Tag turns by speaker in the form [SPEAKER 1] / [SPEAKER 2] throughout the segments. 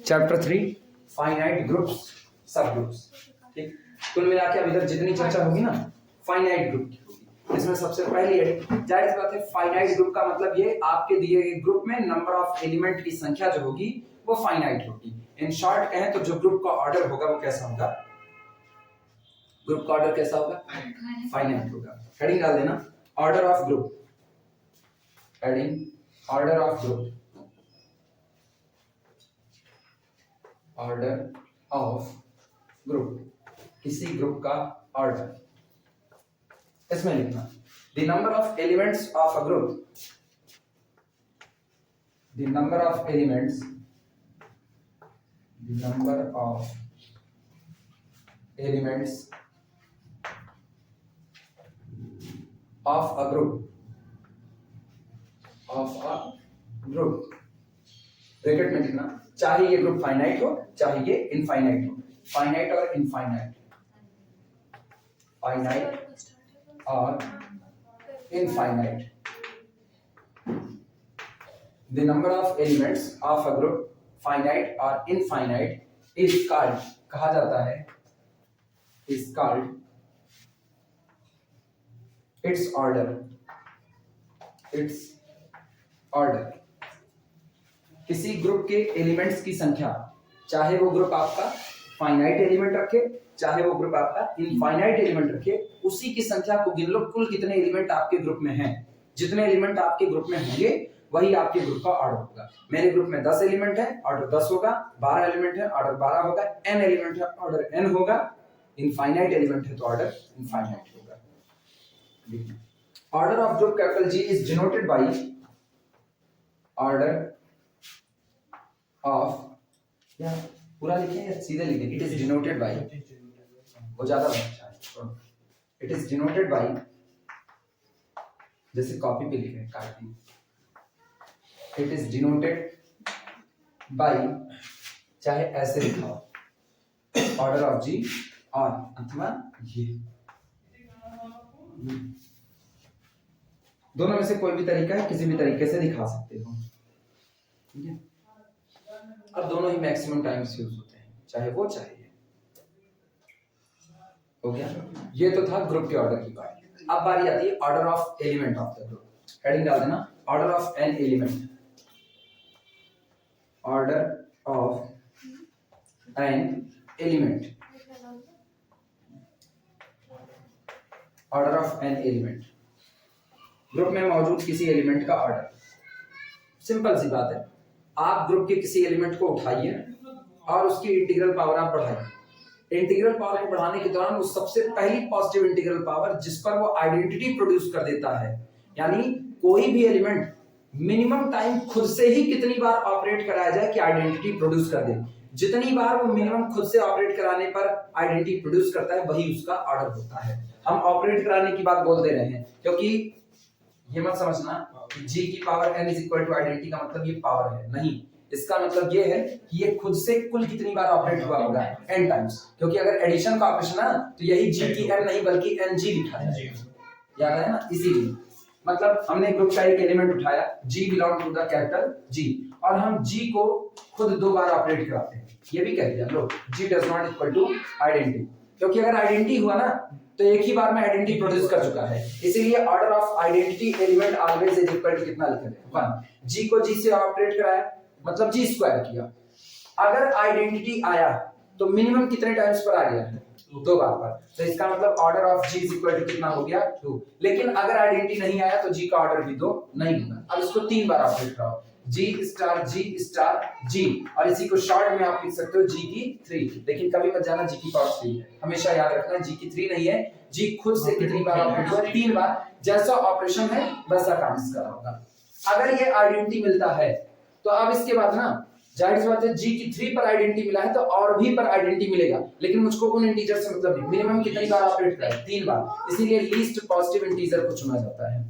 [SPEAKER 1] Chapter 3 finite groups सब groups. ठीक, कुल मिला के अब इधर जितनी चर्चा होगी ना फाइनाइट ग्रुप की होगी। इसमें सबसे पहली है, जाहिर सी बात है, फाइनाइट ग्रुप का मतलब ये आपके दिए गए ग्रुप में नंबर ऑफ एलिमेंट की संख्या जो होगी वो फाइनाइट होगी। इन शॉर्ट कहें तो जो ग्रुप का ऑर्डर होगा वो कैसा होगा? ग्रुप का ऑर्डर कैसा होगा? फाइनाइट होगा। हेडिंग डाल देना, order of group. Heading order of group, order of group, किसी ग्रुप का ऑर्डर। इसमें लिखना the number of elements of a group, the number of elements, the number of elements of a group, of a group. Bracket में लिखना, चाहे ये group finite हो चाहे ये इनफाइनाइट हो, फाइनाइट और इनफाइनाइट, फाइनाइट और infinite. The number of elements of a group finite और इनफाइनाइट इज कॉल्ड, कहा जाता है, is called its order, it's order. किसी ग्रुप के एलिमेंट्स की संख्या, चाहे वो ग्रुप आपका फाइनाइट एलिमेंट रखे चाहे वो ग्रुप आपका इनफाइनाइट एलिमेंट रखे, उसी की संख्या को गिन लो, कुल कितने एलिमेंट आपके ग्रुप में हैं। जितने एलिमेंट आपके ग्रुप में होंगे वही आपके ग्रुप का ऑर्डर होगा। मेरे ग्रुप में 10 एलिमेंट है, ऑर्डर 10 होगा। 12 एलिमेंट है, ऑर्डर 12 होगा। n एलिमेंट है, ऑर्डर n होगा। इनफाइनाइट एलिमेंट है तो ऑर्डर इनफाइनाइट होगा। Order of group capital G is denoted by, order of, या पूरा लिखें या सीधे लिखें? इट इज डिनोटेड बाय, वो ज्यादा अच्छा है। इट इज डिनोटेड बाय, जैसे कॉपी पे लिखे काट दी, इट इज डिनोटेड बाय, चाहे ऐसे लिखा हो, ऑर्डर ऑफ जी और अथवा ये, दोनों में से कोई भी तरीका है, किसी भी तरीके से दिखा सकते हो। ठीक है, अब दोनों ही मैक्सिमम टाइम्स यूज होते हैं, चाहे वो चाहे ये। हो गया, ये तो था ग्रुप के ऑर्डर की बात। अब बारी आती है order of element of the group. Heading डाल देना, order of an element, order of an element, order of an element. Group में मौजूद किसी एलिमेंट का ऑर्डर। सिंपल सी बात है, आप ग्रुप के किसी एलिमेंट को उठाइए और उसकी इंटीग्रल पावर आप बढ़ाइए। इंटीग्रल पावर को बढ़ाने के दौरान वो सबसे पहली पॉजिटिव इंटीग्रल पावर जिस पर वो आइडेंटिटी प्रोड्यूस कर देता है, यानी कोई भी एलिमेंट मिनिमम टाइम खुद से ही कितनी बार ऑपरेट कराया जाए कि आइडेंटिटी प्रोड्यूस कर दे, जितनी बार वो मिनिमम खुद से ऑपरेट कराने पर आइडेंटिटी प्रोड्यूस करता है वही उसका ऑर्डर होता है। हम ऑपरेट कराने की बात बोल दे रहे हैं क्योंकि ये मत समझना g की power n is equal to identity का मतलब ये पावर है, नहीं। इसका मतलब ये है कि ये खुद से कुल कितनी बार ऑपरेट हुआ होगा, n टाइम्स, क्योंकि अगर एडिशन का ऑपरेशन है तो यही g की n नहीं बल्कि ng लिखा जाएगा, याद है ना। इसीलिए मतलब हमने ग्रुप का एक एलिमेंट उठाया, g belong to the capital G, और हम g को खुद 2 बार ऑपरेट कराते हैं। ये भी कह दिया लो, g does not equal to identity, क्योंकि अगर आइडेंटिटी हुआ ना तो एक ही बार में आइडेंटिटी प्रोड्यूस कर चुका है। इसीलिए order of identity element always is equal to कितना लिखा है 1। जी को जी से ऑपरेट कराया मतलब जी स्क्वायर किया। अगर आइडेंटिटी आया तो मिनिमम कितने टाइम्स पर आ गया है, 2 बार पर, तो इसका मतलब order of G is equal to कितना हो गया 2। लेकिन अगर आइडेंटिटी नहीं आया तो जी का ऑर्डर भी 2 नहीं होगा। अब इसको 3 बार ऑपरेट कराओ, G स्टार G, और इसी को शॉर्ट में आप लिख सकते हो G की 3। लेकिन कभी मत जाना G की पावर 3 है, हमेशा याद रखना G की 3 नहीं है। G खुद से कितनी बार ऑपरेट हुआ, 3 बार। जैसा ऑपरेशन है वैसा काम इसका होगा। अगर ये आइडेंटिटी मिलता है तो अब इसके बाद ना जाहिर सी बात है G की 3 पर आइडेंटिटी मिला है तो और भी पर आइडेंटिटी मिलेगा, लेकिन मुझको उन इंटीजर से मतलब नहीं। मिनिमम कितनी बार ऑपरेट करा है, 3 बार, इसीलिए लीस्ट पॉजिटिव इंटीजर को चुना जाता है।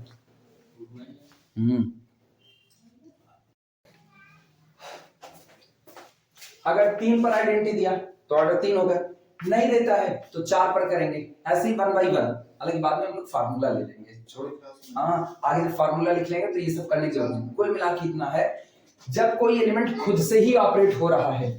[SPEAKER 1] अगर 3 पर आइडेंटिटी दिया तो ऑर्डर 3 होगा, नहीं देता है तो 4 पर करेंगे, ऐसे ही 1 बाई 1। हालांकि बाद में हम लोग फार्मूला ले लेंगे, छोड़ो, हाँ आगे फार्मूला लिख लेंगे तो ये सब करने की जरूरत नहीं। कुल मिला के इतना है जब कोई एलिमेंट खुद से ही ऑपरेट हो रहा है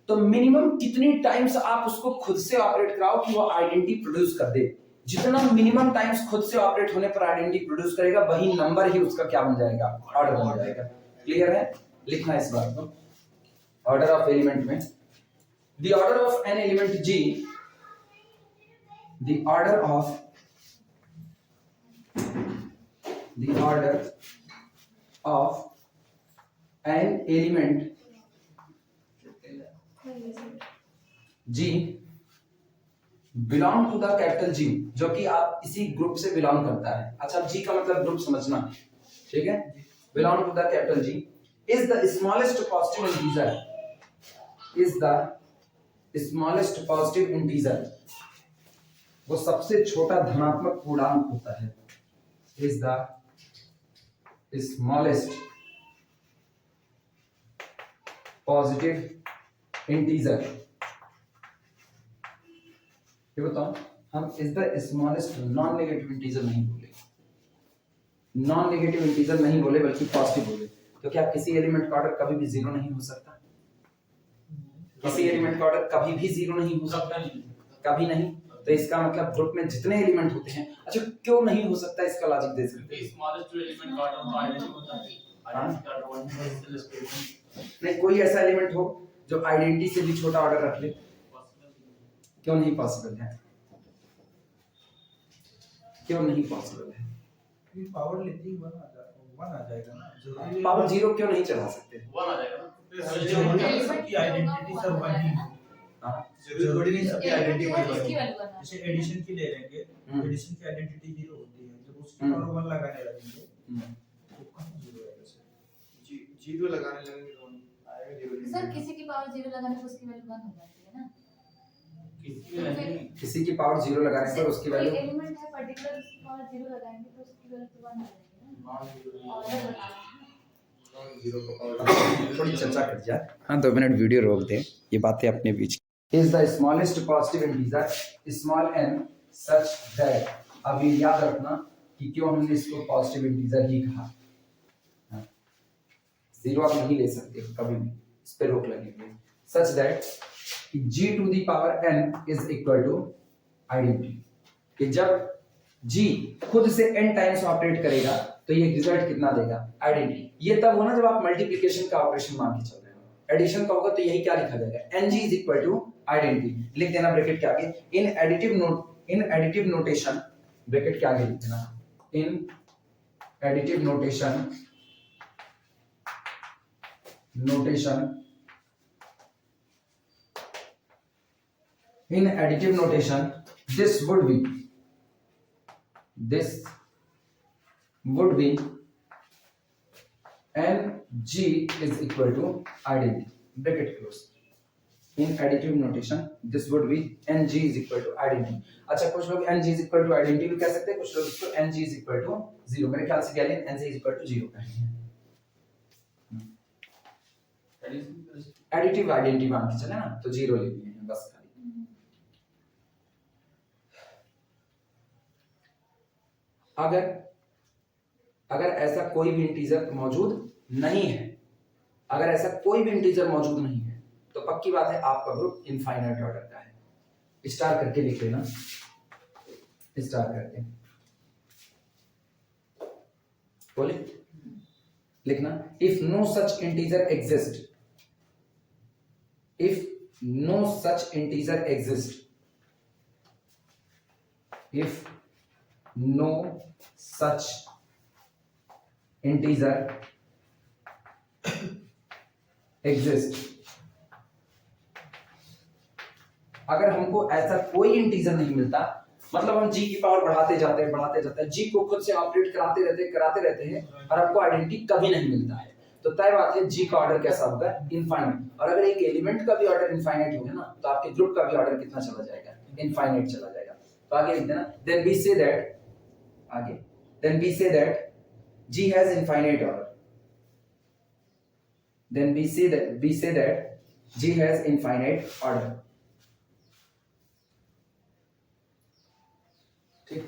[SPEAKER 1] तो मिनिमम कितनी टाइम्स आप उसको खुद से ऑपरेट कराओ कि वो आइडेंटिटी प्रोड्यूस कर दे। जितना मिनिमम टाइम्स खुद से ऑपरेट होने पर आइडेंटिटी प्रोड्यूस करेगा वही नंबर ही उसका क्या बन जाएगा, ऑर्डर बन जाएगा। क्लियर है? लिखना इस बात को। ऑर्डर ऑफ एलिमेंट में the order of an element G, the order of an element G belong to the capital G, जो कि आप इसी ग्रुप से बिलोंग करता है। अच्छा, जी का मतलब ग्रुप समझना, ठीक है? Belong to the capital G is the smallest positive integer, is the smallest positive integer, वो सबसे छोटा धनात्मक पूर्णांक होता है। Is the smallest positive integer. ये बताओ, हम is the smallest non negative integer नहीं बोले, नॉन नेगेटिव इंटीजर नहीं बोले बल्कि पॉजिटिव बोले, क्योंकि आप किसी एलिमेंट का ऑर्डर कभी भी जीरो नहीं हो सकता। किसी एलिमेंट का ऑर्डर कभी भी जीरो नहीं हो सकता, कभी नहीं। तो इसका मतलब ग्रुप में जितने एलिमेंट होते हैं, अच्छा क्यों नहीं हो सकता, इसका लॉजिक दे सकते हैं।
[SPEAKER 2] स्मॉलेस्ट जो एलिमेंट का ऑर्डर तो आइडेंटिटी होता है, आइडेंटिटी का ऑर्डर 1 है,
[SPEAKER 1] नहीं, कोई ऐसा एलिमेंट हो जो आइडेंटिटी से भी छोटा ऑर्डर रख ले, क्यों नहीं पॉसिबल है? क्यों नहीं पॉसिबल है?
[SPEAKER 3] पावर लेती ही 1 आ जाएगा ना, जरूरी
[SPEAKER 1] पावर जीरो क्यों नहीं चला सकते?
[SPEAKER 2] 1 आ जाएगा ना।
[SPEAKER 3] जरूरी नहीं सबकी आइडेंटिटी सब 1 ही हो।
[SPEAKER 1] हाँ,
[SPEAKER 3] जरूरी नहीं सबकी आइडेंटिटी 1
[SPEAKER 4] इसकी
[SPEAKER 3] हो।
[SPEAKER 4] वैल्यू बना।
[SPEAKER 3] जैसे एडिशन की ले लेंगे, एडिशन की आइडेंटिटी 0 होती है, जब उसकी पावर 1 लगाने लगेंगे तो कहां 0 आएगा सर?
[SPEAKER 5] जीरो लगाने लगेंगे तो आएगा जीरो नहीं।
[SPEAKER 4] सर किसी की पावर 0 लगाने पर उसकी वैल्यू 1 हो जाती है ना।
[SPEAKER 1] किसी की पावर जीरो लगाने पर उसकी वैल्यू,
[SPEAKER 4] एलिमेंट है पर्टिकुलर, उसकी पावर 0 लगाएंगे तो उसकी वैल्यू 1 आ जाएगी ना। ऑर्डर बता
[SPEAKER 5] जीरो को पावर
[SPEAKER 1] थोड़ी चर्चा कर जाए। हाँ, 2 मिनट वीडियो रोक दे, ये बातें अपने बीच। Is the smallest positive integer small n such that, अब ये याद रखना कि क्यों हमने इसको पॉजिटिव इंटीजर ही कहा। जीरो आप नहीं ले सकते कभी भी, इस पे रोक लगेगी। Such that g to the power n is equal to identity, कि जब g खुद से n टाइम्स ऑपरेट करेगा तो ये रिजल्ट कितना देगा, आइडेंटिटी। ये तब होना जब आप मल्टीप्लिकेशन का ऑपरेशन मान के चल रहे हो, एडिशन का होगा तो यही क्या लिखा जाएगा, ng is equal to identity, लिख देना ब्रैकेट के आगे। इन एडिटिव नोटेशन, ब्रैकेट के आगे लिख देना, in additive notation in additive notation this would be ng is equal to identity, bracket close। in additive notation this would be ng is equal to identity। अच्छा, कुछ लोग ng is equal to identity भी कह सकते हैं, कुछ लोग इसको ng is equal to 0, मेरे ख्याल से क्या लें, ng is equal to 0 कहेंगे। एडिटिव आइडेंटिटी मान के चले ना तो 0 लेनी है बस खाली। अगर ऐसा कोई भी इंटीजर मौजूद नहीं है, अगर ऐसा कोई भी इंटीजर मौजूद नहीं है तो पक्की बात है आपका ग्रुप इनफाइनाइट ऑर्डर का है। स्टार करके लिख लेना, स्टार करके बोले लिखना, if no such integer exist, if no such integer exists, if no such integer exists, अगर हमको ऐसा कोई इंटीजर नहीं मिलता, मतलब हम g की पावर बढ़ाते जाते हैं, g को खुद से ऑपरेट कराते रहते हैं और आपको आइडेंटिटी कभी नहीं मिलता है, तो तय बात है g का ऑर्डर कैसा होगा, इनफाइनाइट। और अगर एक एलिमेंट का भी ऑर्डर इनफाइनाइट हो गया ना तो आपके ग्रुप का भी ऑर्डर कितना चला जाएगा, इनफाइनाइट चला जाएगा। तो आगे लिख देना, then we say that g has infinite order, then we say that g has infinite order। ठीक,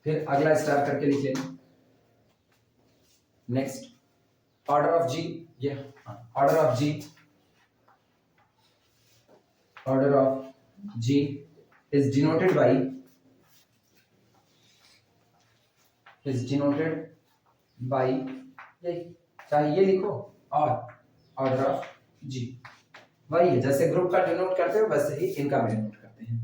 [SPEAKER 1] फिर अगला स्टार करके लिख लेना। नेक्स्ट, ऑर्डर ऑफ जी, ये order of G, order of G is denoted by ये, चाहे ये लिखो और ऑर्डर ऑफ जी, वही है जैसे ग्रुप का डिनोट करते हो वैसे ही इनका भी डिनोट करते हैं।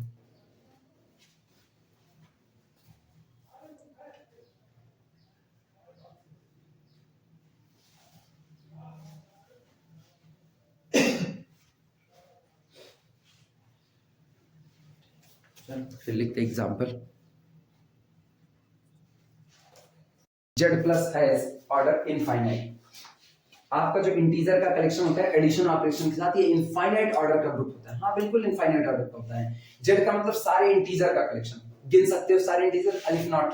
[SPEAKER 1] फिर लिखते example, Z plus has order infinite. आपका जो इंटीजर का कलेक्शन होता है एडिशन ऑपरेशन के साथ, ये इनफाइनाइट ऑर्डर का ग्रुप होता है। हाँ बिल्कुल इनफाइनाइट ऑर्डर का होता है। जेड का मतलब सारे इंटीजर का कलेक्शन, गिन सकते हो सारे इंटीजर, अलिफ नॉट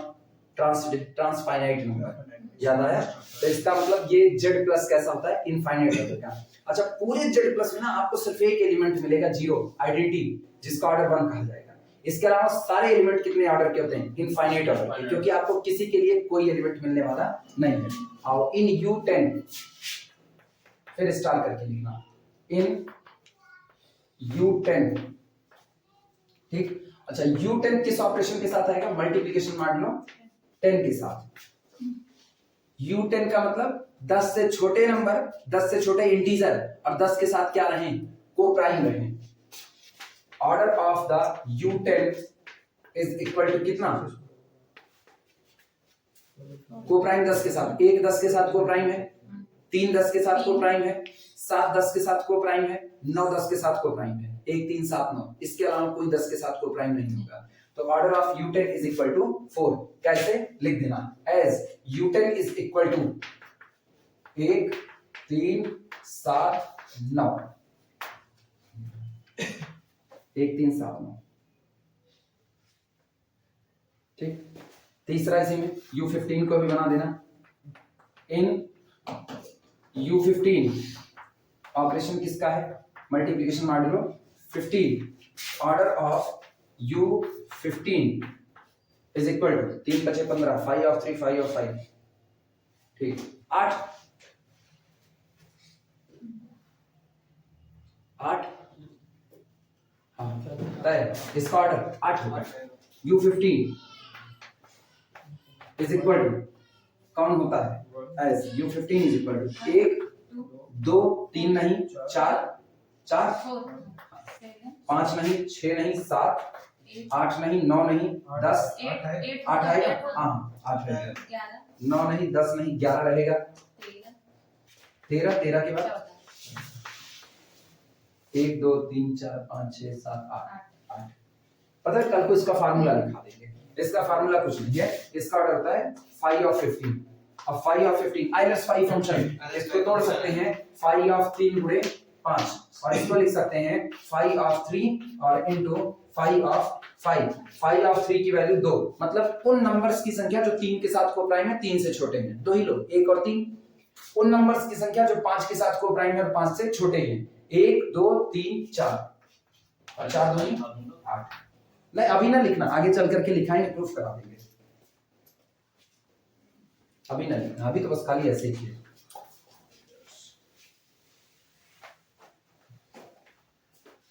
[SPEAKER 1] ट्रांसफाइनाइट नंबर, याद आया? तो इसका मतलब ये जेड प्लस कैसा होता है, इनफाइनाइट ऑर्डर का। अच्छा, पूरे जेड प्लस में ना आपको सिर्फ एक एलिमेंट मिलेगा जीरो, आइडेंटिटी, जिसका ऑर्डर 1 कहा जाएगा। इसके अलावा सारे एलिमेंट कितने ऑर्डर के होते हैं, इनफाइनाइट ऑर्डर के, क्योंकि आपको किसी के लिए कोई एलिमेंट मिलने वाला नहीं है। आओ इन U10, फिर स्टार करके लिखना, इन U10, ठीक। अच्छा, U10 किस ऑपरेशन के साथ आएगा, मल्टीप्लिकेशन मॉडुलो 10 के साथ। U10 का मतलब 10 से छोटे नंबर, 10 से छोटे इंटीजर और 10 के साथ क्या रहे, को प्राइम रहे। Order of the U10 is equal to कितना, को प्राइम 10 के साथ, 1 10 के साथ को प्राइम है, 3 10 के साथ को प्राइम है, 7 10 के साथ को प्राइम है, 9 10 के साथ को प्राइम है, 1 3 7 9, इसके अलावा कोई 10 के साथ को प्राइम नहीं होगा। तो order of U10 is equal to 4। कैसे लिख देना, as U10 is equal to 1 3 7 9, 1 3 7 9, ठीक। तीसरा इसी में U15 को भी बना देना, इन U15 ऑपरेशन किसका है, multiplication modulo 15। Order of U15 is equal to 3 बचे 15, 5 ऑफ 3 5 ऑफ 5, ठीक। 8 हाँ, इसका ऑर्डर 8 होगा। U15 इज इक्वल टू कौन होता है, as U15 is equal to 1 2 3 नहीं 4 4 5 नहीं 6 नहीं 7 8 नहीं 9 नहीं 10 8 आएगा, हाँ 8 रहेगा, 9 नहीं 10 नहीं 11 रहेगा, 13 13 के बाद 1 2 3 4 5 6 7 8 8। पता है कल को इसका फार्मूला लिखा देंगे, इसका फार्मूला कुछ नहीं है, इसका ऑर्डर होता है 5 ऑफ 15। अब 5 ऑफ 15 i+5 फंक्शन, इसको तोड़ सकते हैं 5 ऑफ 3 गुणे 5, और इसको लिख सकते हैं 5 ऑफ 3 और इनटू 5 ऑफ 5। 5 ऑफ 3 की वैल्यू 2, मतलब उन नंबर्स की संख्या जो 3 के साथ को प्राइम है, 3 से छोटे हैं, दो ही लो 1 और 3। उन नंबर्स की संख्या जो 5 के साथ को प्राइम है और 5 से छोटे हैं, 1 2 3 4, और 4 2 8। नहीं अभी ना लिखना, आगे चल करके लिखाएंगे, प्रूफ करा देंगे, अभी ना लिखना, अभी तो बस खाली ऐसे ही है।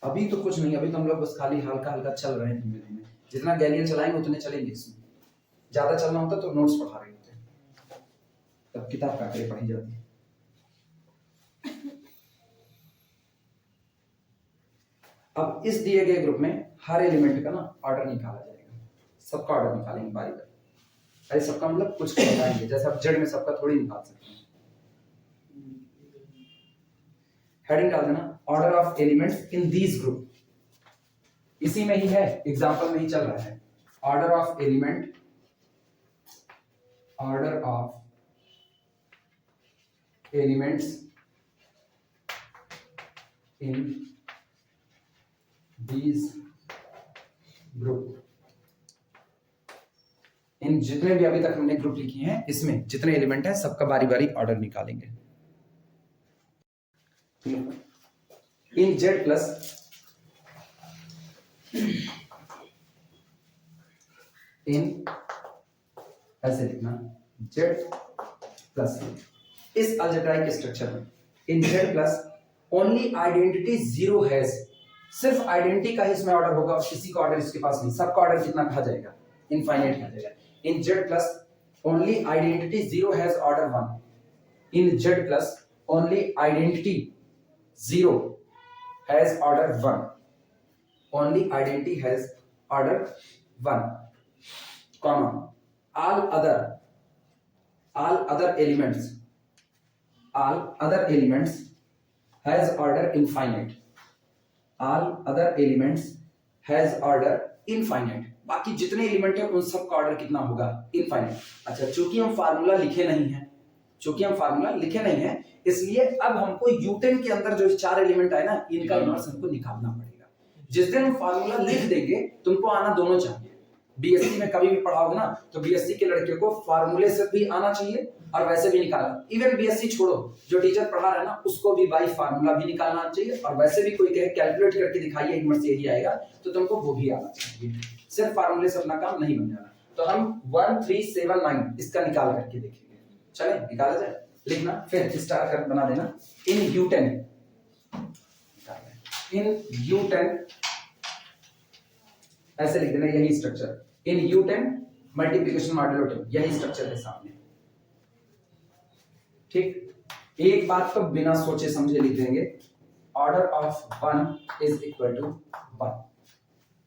[SPEAKER 1] अभी तो कुछ नहीं, अभी तो हम लोग बस खाली हल्का हल्का चल रहे हैं धीमे धीमे, जितना गैलियन चलाएंगे उतने चलेंगे। इसमें ज्यादा चलना होता तो नोट्स पढ़ा रहे होते, तब किताब काट के पढ़ी जाती है। अब इस दिए गए ग्रुप में हर एलिमेंट का ना ऑर्डर निकाला जाएगा, सबका ऑर्डर निकालेंगे बारी बारी। अरे सबका मतलब कुछ बताएंगे, जैसे आप जेड में सबका थोड़ी निकाल सकते हैं। हेडिंग डाल देना, order of elements in these group, इसी में ही है, एग्जांपल में ही चल रहा है। Order of element, order of elements in these group, इन जितने भी अभी तक हमने ग्रुप लिखे हैं, इसमें जितने एलिमेंट हैं सबका बारी बारी ऑर्डर निकालेंगे। इन जेड प्लस इन, ऐसे लिखना जेड प्लस, इस अलजेब्राइक स्ट्रक्चर में इन Z plus only identity zero has, सिर्फ आइडेंटिटी का ही इसमें ऑर्डर होगा, किसी का ऑर्डर इसके पास नहीं, सबका ऑर्डर कितना कहा जाएगा, इनफाइनाइट कहा जाएगा। इन Z plus only identity zero has order 1, in Z plus only identity zero has order 1, only identity has order 1, comma all other elements has order infinite, all other elements has order infinite, बाकी जितने element है उन सब का order कितना होगा, infinite. अच्छा, चूंकि हम फार्मूला लिखे नहीं है, इसलिए अब हमको यूटेन के अंदर जो 4 एलिमेंट आए ना, इनका इनवर्स हमको निकालना पड़ेगा। जिस दिन हम फार्मूला लिख देंगे तुमको आना दोनों चाहिए। बीएससी में कभी भी पढ़ाओगे ना तो बीएससी के लड़के को फार्मूले से भी आना चाहिए और वैसे भी निकालना। इवन बीएससी छोड़ो, जो टीचर पढ़ा रहा है ना उसको भी बाई फार्मूला भी निकालना चाहिए, और वैसे भी कोई कहे कैलकुलेट करके दिखाइए इनवर्स यही आएगा तो तुमको वो भी आना चाहिए। सिर्फ फार्मूले से अपना काम नहीं बन जाना। तो हम 1 3 7 9 इसका निकाल करके देखेंगे। चले निकाला जाए, लिखना फिर स्टार कर बना देना। इन U10 ऐसे लिख देना, यही structure in U10 multiplication modulo 10, यही स्ट्रक्चर है सामने। ठीक, एक बात तो बिना सोचे समझे लिख देंगे, order of 1 is equal to 1,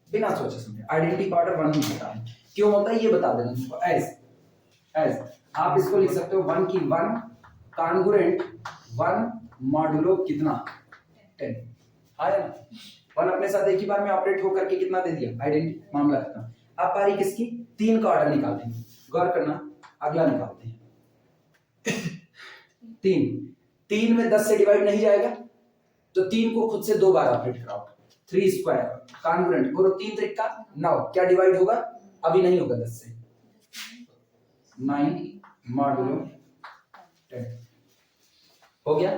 [SPEAKER 1] बिना सोचे समझे। आइडेंटिटी का ऑर्डर 1 ही होता है, क्यों होता है ये बता देना तुमको। एज आप इसको लिख सकते हो 1 की 1 कॉन्ग्रुएंट 1 मॉडुलो कितना 10 आया ना। 1 अपने साथ एक ही बार में ऑपरेट होकर के कितना दे दिया, आइडेंटिटी, मामला खत्म। अब पारी किसकी, 3 का ऑर्डर निकालते हैं। गौर करना, अगला निकालते हैं 3 में 10 से डिवाइड नहीं जाएगा तो 3 को खुद से 2 बार ऑपरेट कराओ। 3 स्क्वायर कॉन्ग्रुएंट बोलो 3 त्रिका 9, क्या डिवाइड होगा, अभी नहीं होगा 10 से, 9 मॉडुलो 10 हो गया।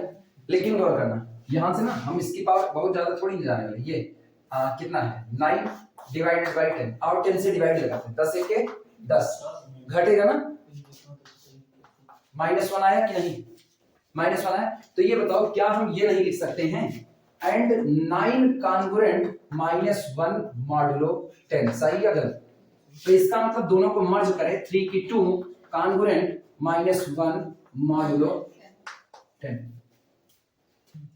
[SPEAKER 1] लेकिन गौर करना, यहां से ना हम इसकी पावर बहुत ज्यादा थोड़ी नहीं जाने वाली। ये कितना है 9 डिवाइडेड बाय 10, और 10 से डिवाइड लगाते हैं, 10 एक 10 घटेगा ना, -1 आया कि नहीं, -1 आया। तो ये बताओ क्या हम ये नहीं लिख सकते हैं एंड 9 कॉन्ग्रुएंट -1 मॉडुलो 10, सही या गलत। तो इसका मतलब दोनों को मर्ज करें, 3 की 2 कॉन्ग्रुएंट -1 मॉडुलो 10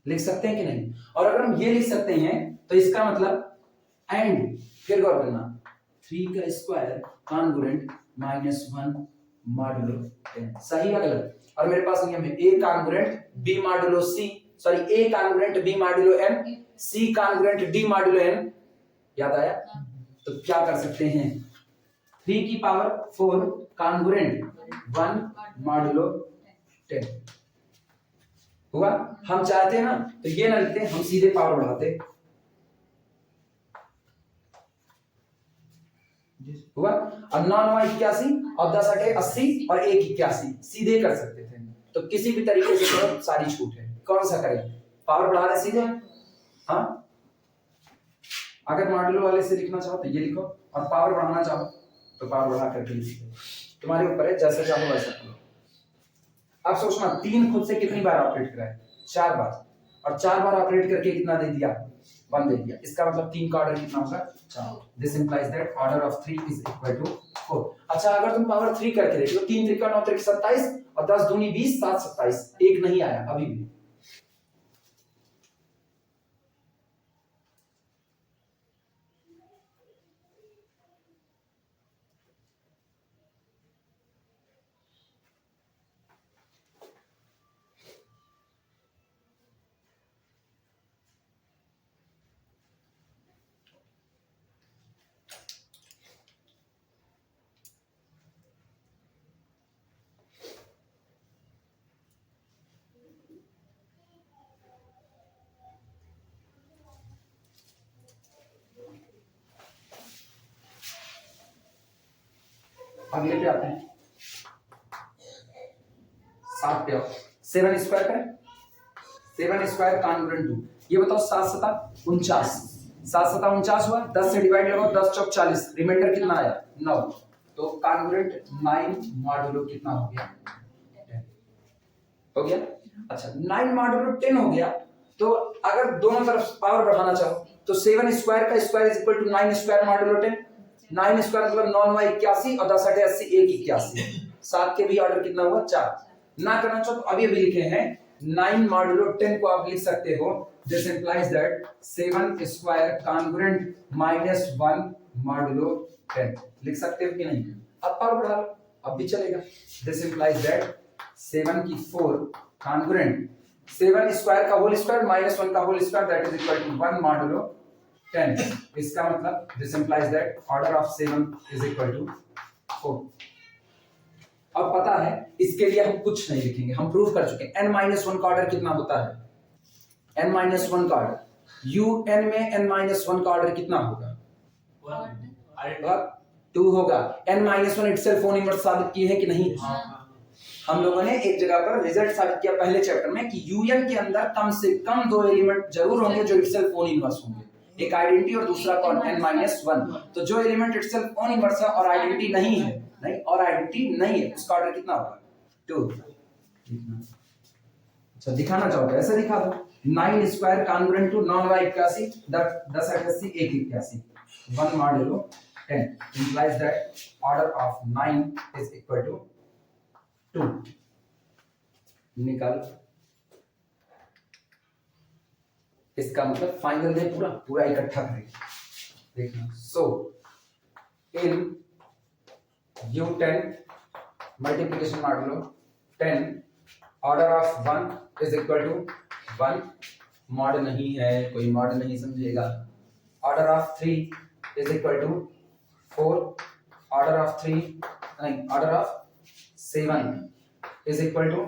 [SPEAKER 1] लिख सकते हैं कि नहीं। और अगर हम ये लिख सकते हैं तो इसका मतलब एंड, फिर गौर करना, 3 का स्क्वायर कॉन्ग्रुएंट -1 मॉडुलो 10, सही या गलत। और मेरे पास नियम है A congruent B modulo C, sorry A congruent B modulo M, C congruent D modulo M, याद आया। तो क्या कर सकते हैं, 3 की पावर 4 कॉन्ग्रुएंट 1 मॉडुलो 10 हुआ। हम चाहते हैं ना तो ये ना लिखते, हम सीधे पावर बढ़ाते, हुआ। और 9 9 81 और 10 8 80 और 1 81, सीधे कर सकते थे। तो किसी भी तरीके से करो, सारी छूट है, कौन सा करें, पावर बढ़ा रहे सीधे। हाँ, अगर मॉड्यूलो वाले से लिखना चाहो तो ये लिखो, और पावर बढ़ाना चाहो तो पावर बढ़ा करके लिखो, तुम्हारे ऊपर है, जैसे चाहो वैसा करो। अब सोचना 3 खुद से कितनी बार ऑपरेट करा है, 4 बार, और 4 बार ऑपरेट करके कितना दे दिया, 1 दे दिया। इसका मतलब 3 का ऑर्डर कितना होगा, 4। This implies that order of 3 is equal to 4। अच्छा, अगर तुम पावर 3 करके देख लो, 3 त्रिका 9 त्रिक 27 और 10 दूनी 20 7 27, 1 नहीं आया अभी भी। अगले पे आते हैं, 7 पे आओ। 7 स्क्वायर करें, 7 स्क्वायर कॉन्ग्रुएंट 2, ये बताओ 7 7 49, 7 7 49 हुआ, 10 से डिवाइड लगाओ, 10 चौक 40, रिमाइंडर कितना आया 9, तो कॉन्ग्रुएंट 9 मॉडुलो कितना हो गया 10। हो गया। अच्छा 9 मॉडुलो 10 हो गया, तो अगर दोनों तरफ पावर बढ़ाना चाहो तो 7 स्क्वायर का square is equal to 9 square modulo 10। 9 square मतलब 9 9 81 और 10 8 80 1 81। 7 के भी ऑर्डर कितना हुआ 4। ना करना चाहो तो अभी लिखे हैं 9 मॉडुलो 10 को आप लिख सकते हो, this implies that 7 square congruent minus 1 modulo 10 लिख सकते हो कि नहीं? अब पावर बढ़ा लो, अब भी चलेगा। दिस इंप्लाइज दैट 7 की 4 कॉन्ग्रुएंट 7 स्क्वायर का होल स्क्वायर माइनस 1 का whole square that is equal to 1 modulo 10। इसका मतलब this implies that order of 7 is equal to 4। अब पता है इसके लिए हम कुछ नहीं लिखेंगे, हम प्रूव कर चुके हैं। n-1 का ऑर्डर कितना होता है? n-1 का ऑर्डर un में n-1 का ऑर्डर कितना होगा? 2 होगा। n-1 इटसेल्फ ओन इनवर्स साबित किए हैं कि नहीं? हम लोगों ने एक जगह पर रिजल्ट साबित किया पहले चैप्टर में कि un के अंदर कम से कम 2 एलिमेंट जरूर होंगे जो इटसेल्फ ओन इनवर्स होंगे, एक आइडेंटिटी और दूसरा कौन? n-1। तो जो एलिमेंट इटसेल्फ ओन इनवर्स है और आइडेंटिटी नहीं है, नहीं और आइडेंटिटी नहीं है, उसका ऑर्डर कितना होगा? 2। अच्छा दिखाना चाहोगे ऐसे दिखा दो। 9 square congruent to 9 y 81 10 80 1 81 1 modulo 10 implies that order of 9 is equal to 2। निकालो। इसका मतलब फाइनल में पूरा इकट्ठा करेंगे। देखना so in u10 multiplication modulo 10 order of 1 is equal to 1 mod नहीं है, कोई मॉड नहीं समझेगा। Order of 3 is equal to 4 order of 3 नहीं order of 7 is equal to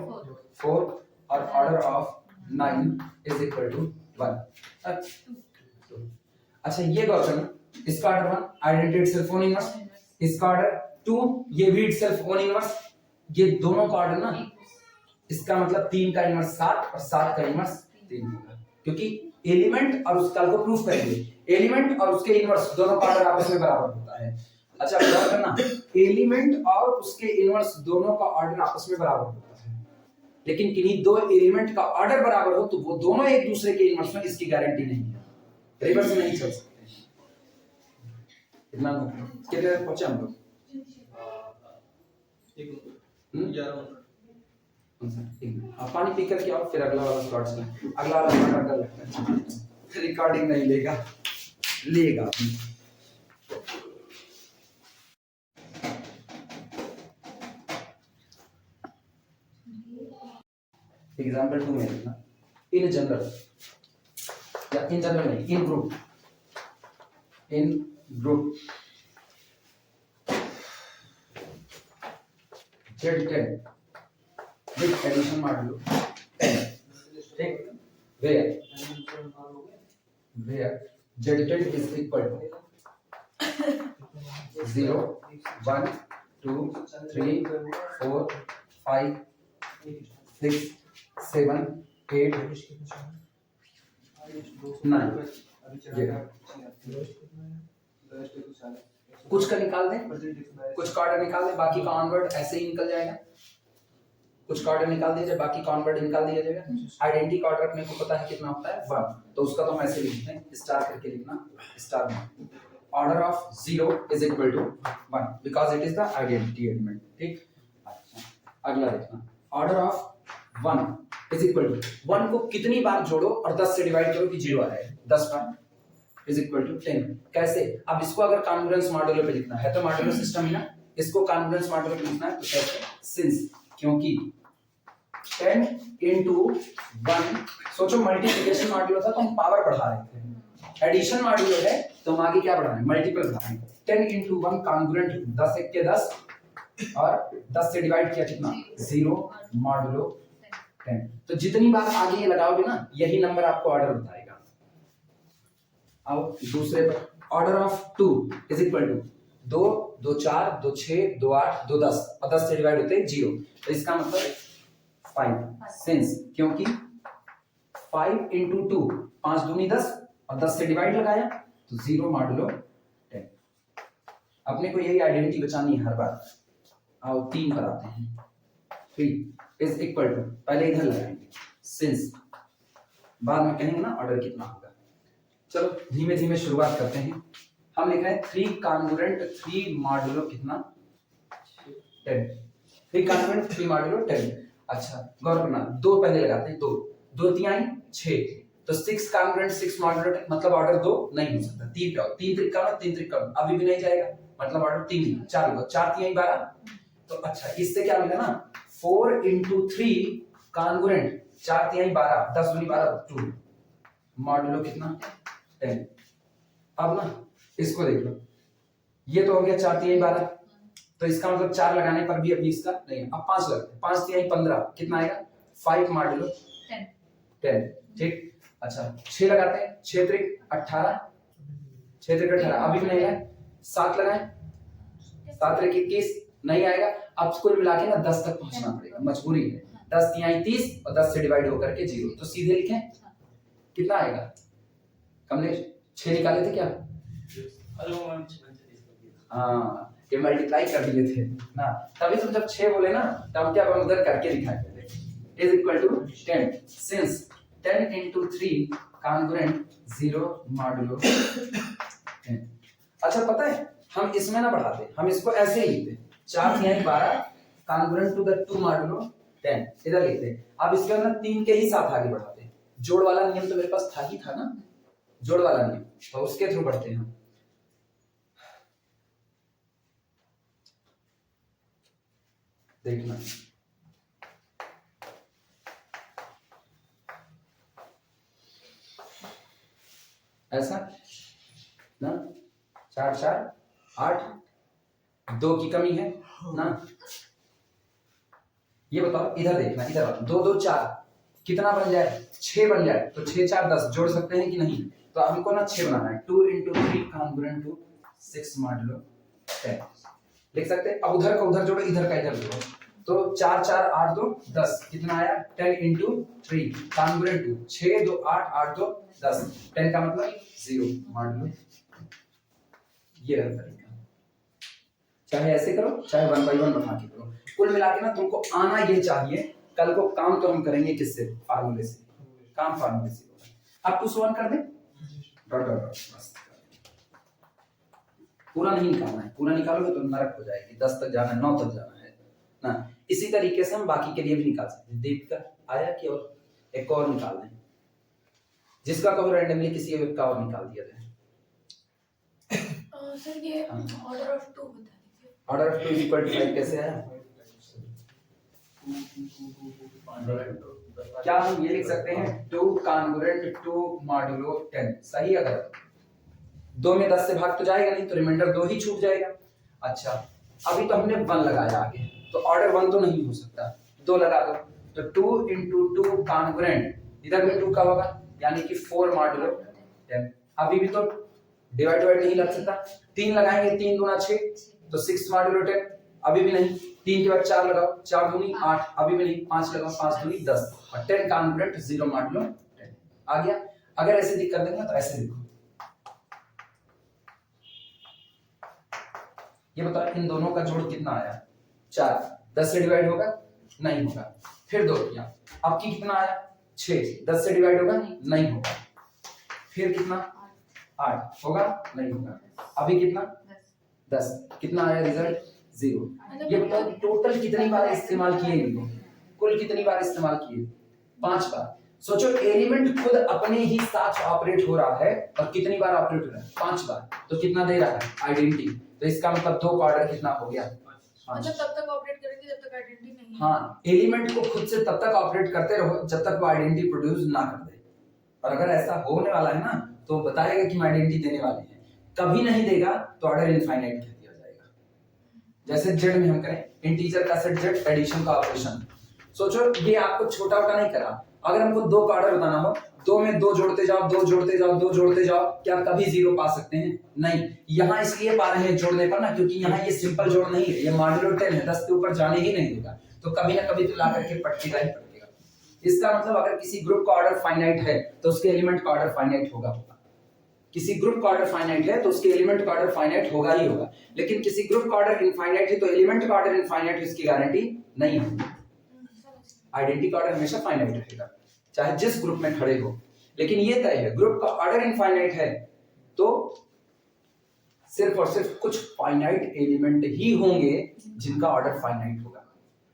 [SPEAKER 1] 4 और order of 9 is equal to 1। अच्छा ये गौर करना, इसका order 1 identity itself own inverse, इसका ऑर्डर 2 ये भी इटसेल्फ ओन इनवर्स, ये दोनों का ऑर्डर ना, इसका मतलब 3 का इनवर्स 7 और 7 का इनवर्स 3 होगा, क्योंकि एलिमेंट और उसका को प्रूफ करेंगे, एलिमेंट और उसके इनवर्स दोनों का ऑर्डर आपस में बराबर होता है। अच्छा गौर करना, एलिमेंट और उसके इनवर्स दोनों का ऑर्डर आपस में बराबर होता है, लेकिन किन्हीं दो एलिमेंट का ऑर्डर बराबर हो तो वो दोनों एक दूसरे के इनवर्स में, इसकी गारंटी नहीं है, रिवर्स नहीं चल सकते। इतना कितने तक पहुंचे हम लोग? 11 आप पानी पी करके आओ, फिर अगला वाला स्लॉट से अगला वाला स्लॉट कर लगता है, रिकॉर्डिंग नहीं लेगा। एग्जाम्पल 2 में लिखना इन जनरल, या इन जनरल नहीं, इन group Z10 with addition modulo take where Z10 is equal to 0 1 2 3 4 5 6 7 8 9 कुछ का निकाल दें, कुछ का ऑर्डर निकाल दें, बाकी का ऑनवर्ड ऐसे ही निकल जाएगा। कुछ का ऑर्डर निकाल दीजिए, बाकी का ऑनवर्ड निकाल दिया जाएगा। आइडेंटिटी का ऑर्डर अपने को पता है कितना होता है 1, तो उसका तो हम ऐसे लिखते हैं स्टार करके लिखना star 1 order of 0 is equal to 1 because it is the identity element. ठीक, अच्छा अगला देखना order of 1 is equal to 1 को कितनी बार जोड़ो और 10 से डिवाइड करो कि 0 आ जाए, 10 बार इज इक्वल टू 10। कैसे? अब इसको अगर कॉन्ग्रुएंस मॉडुलो पे लिखना है तो मॉडुलो सिस्टम ही ना, इसको कॉन्ग्रुएंस मॉडुलो पे लिखना है तो कैसे? सिंस क्योंकि 10 into 1 सोचो मल्टीप्लिकेशन मॉडुलो था तो हम पावर बढ़ा रहे थे, एडिशन मॉडुलो है तो हम आगे क्या बढ़ा रहे हैं? मल्टीपल बढ़ा रहे हैं। 10 into 1 कॉन्ग्रुएंट 10 1 के 10 और 10 से डिवाइड किया कितना? 0 मॉडुलो 10। तो जितनी बार आगे ये लगाओगे ना यही नंबर आपको ऑर्डर बताएगा। अब दूसरे पर order of 2 is equal to 2 2 4 2 6 2 8 2 10 और 10 से डिवाइड होते हैं 0, तो इसका मतलब 5 सिंस क्योंकि 5 into 2 5 दूनी 10 और 10 से डिवाइड लगाया तो 0 मॉडुलो 10। अपने को यही आइडेंटिटी बचानी है हर बार। आओ 3 पर आते हैं। 3 इज इक्वल टू, पहले इधर लगाएंगे सिंस, बाद में कहेंगे ना ऑर्डर कितना होगा। चलो धीमे धीमे शुरुआत करते हैं। हम लिख रहे हैं 3 कॉन्ग्रुएंट 3 मॉडुलो कितना 10, 3 कॉन्ग्रुएंट 3 मॉडुलो 10। अच्छा गौर करना, 2 पहले लगाते हैं, 2 2 तिहाई 6, तो 6 कॉन्ग्रुएंट 6 मॉडुलो 10, मतलब ऑर्डर 2 नहीं हो सकता। 3 का 3 त्रिका 3 त्रिका अभी भी नहीं जाएगा, मतलब ऑर्डर 3 4 होगा, 4 तिहाई 12। तो अच्छा इससे क्या मिला ना 4 into 3 कॉन्ग्रुएंट 4 तिहाई 12, 10 दूनी 12 2 मॉडुलो कितना 10। अब ना इसको देख लो, ये तो हो गया 4 तिहाई 12, तो इसका मतलब 4 लगाने पर भी अभी इसका नहीं है। अब 5 लगते हैं, 5 तिहाई 15 कितना आएगा 5 मॉडुलो 10, ठीक। अच्छा 6 लगाते हैं, 6 त्रिक 18, 6 त्रिक 18 अभी भी नहीं है। 7 लगाएं, 7 त्रिक 21 नहीं आएगा। अब कुल मिला के ना 10 तक पहुंचना पड़ेगा, मजबूरी है। 10 तिहाई 30 और 10 से डिवाइड होकर के 0, तो सीधे लिखें कितना आएगा। कमलेश 6 निकाले थे क्या?
[SPEAKER 2] अरे वो मैंने 6 से 30 कर दिया।
[SPEAKER 1] हाँ ये मल्टीप्लाई कर दिए थे ना, तभी तुम जब 6 बोले ना तब क्या हम उधर करके दिखाए थे। Is equal to 10 since 10 into 3 congruent 0 modulo 10। अच्छा पता है हम इसमें ना बढ़ाते, हम इसको ऐसे ही लिखते 4 तिहाई 12 कॉन्ग्रुएंट टू द 2 मॉडुलो 10 इधर लिखते। अब इसके अंदर 3 के ही साथ आगे बढ़ाते, जोड़ वाला नियम तो मेरे पास था ही था ना, जोड़ वाला नियम, तो उसके थ्रू बढ़ते हैं हम। देखना ऐसा ना 4 4 8, 2 की कमी है ना। ये बताओ इधर देखना, इधर 2 2 4 कितना बन जाए 6 बन जाए, तो 6 4 10 जोड़ सकते हैं कि नहीं। तो हमको ना 6 बनाना है। 2 into 3 कॉन्ग्रुएंट टू 6 मॉडुलो 10 लिख सकते हैं। अब उधर का उधर जोड़ो, इधर का इधर जोड़ो, तो 4 4 8 2 10 कितना आया 10 into 3 कॉन्ग्रुएंट टू 6 2 8 8 2 10, 10 का मतलब 0 मॉडुलो। ये रहा तरीका, चाहे ऐसे करो चाहे 1 by 1 बढ़ा के करो, कुल मिला के ना तुमको आना ये चाहिए। कल को काम तो हम करेंगे किससे, फार्मूले से, काम फार्मूले से होगा। अब 2 से 1 कर दे, डॉट डॉट डॉट, बस पूरा नहीं निकालना है, पूरा निकालोगे तो नरक हो जाएगी। 10 तक जाना है, 9 तक जाना है ना। इसी तरीके से हम बाकी के लिए भी निकाल सकते हैं। देख कर आया कि और एक और निकाल दें, जिसका कहो रैंडमली किसी एक का और निकाल दिया जाए।
[SPEAKER 4] सर ये ऑर्डर ऑफ 2 बता दीजिए।
[SPEAKER 1] Order of 2 is equal to 5 कैसे आया? क्या हम ये लिख सकते हैं 2 कॉन्ग्रुएंट 2 मॉडुलो 10, सही। अगर 2 में 10 से भाग तो जाएगा नहीं, तो रिमाइंडर 2 ही छूट जाएगा। अच्छा अभी तो हमने 1 लगाया आगे, तो ऑर्डर 1 तो नहीं हो सकता, 2 लगा दो, तो 2 into 2 कॉन्ग्रुएंट, इधर भी 2 का होगा यानी कि 4 मॉडुलो 10। अभी भी तो डिवाइड नहीं लग सकता, 3 लगाएंगे, 3 दूना 6, तो 6 मॉडुलो 10 अभी भी नहीं। 3 के बाद 4 लगाओ, 4 दूनी 8 अभी भी नहीं। 5 लगाओ, 5 दूनी 10, और 10 कॉन्ग्रुएंट 0 मॉडुलो 10 आ गया। अगर ऐसे दिक्कत देंगे तो ऐसे लिखो। ये बताओ इन दोनों का जोड़ कितना आया 4, 10 से डिवाइड होगा नहीं होगा। फिर 2 किया, अब की कितना आया 6, 10 से डिवाइड होगा नहीं होगा। फिर कितना 8 होगा नहीं होगा। अभी कितना 10, कितना आया रिजल्ट 0। ये बताओ टोटल कितनी बार इस्तेमाल किए इनको, कुल कितनी बार इस्तेमाल किए 5 बार। सोचो एलिमेंट खुद अपने ही साथ ऑपरेट हो रहा है और कितनी बार ऑपरेट हो रहा है 5 बार, तो कितना दे रहा है आइडेंटिटी। तो इसका मतलब 2 का ऑर्डर कितना हो गया 5।
[SPEAKER 4] मतलब तब तक ऑपरेट करेंगे जब तक आइडेंटिटी नहीं है।
[SPEAKER 1] हाँ एलिमेंट को खुद से तब तक ऑपरेट करते रहो जब तक वो आइडेंटिटी प्रोड्यूस ना कर दे। और अगर ऐसा होने वाला है ना तो बताएगा कि हम आइडेंटिटी देने वाले हैं, कभी नहीं देगा तो ऑर्डर इनफाइनाइट कह दिया जाएगा। जैसे जेड में हम करें इंटीजर का सेट जेड एडिशन का ऑपरेशन, सोचो ये आपको छोटा मोटा नहीं करा। अगर हमको 2 का ऑर्डर बताना हो, 2 में 2 जोड़ते जाओ, 2 जोड़ते जाओ, 2 जोड़ते जाओ, क्या कभी 0 पा सकते हैं? नहीं। यहाँ इसलिए पा रहे हैं जोड़ने पर ना, क्योंकि यहाँ ये सिंपल जोड़ नहीं है, ये मॉड्यूलो 10 है, 10 के ऊपर जाने ही नहीं देगा, तो कभी ना कभी तो ला करके पटकेगा ही पटकेगा। इसका मतलब अगर किसी ग्रुप का ऑर्डर फाइनाइट है तो उसके एलिमेंट का ऑर्डर फाइनाइट होगा। किसी ग्रुप का ऑर्डर फाइनाइट है तो उसके एलिमेंट का ऑर्डर फाइनाइट होगा ही होगा। लेकिन किसी ग्रुप का ऑर्डर इनफाइनाइट है तो एलिमेंट का ऑर्डर इनफाइनाइट इसकी गारंटी नहीं है। आइडेंटिटी का ऑर्डर हमेशा फाइनाइट रहेगा चाहे जिस ग्रुप में खड़े हो। लेकिन ये तय है ग्रुप का ऑर्डर इनफाइनाइट है तो सिर्फ और सिर्फ कुछ फाइनाइट एलिमेंट ही होंगे जिनका ऑर्डर फाइनाइट होगा।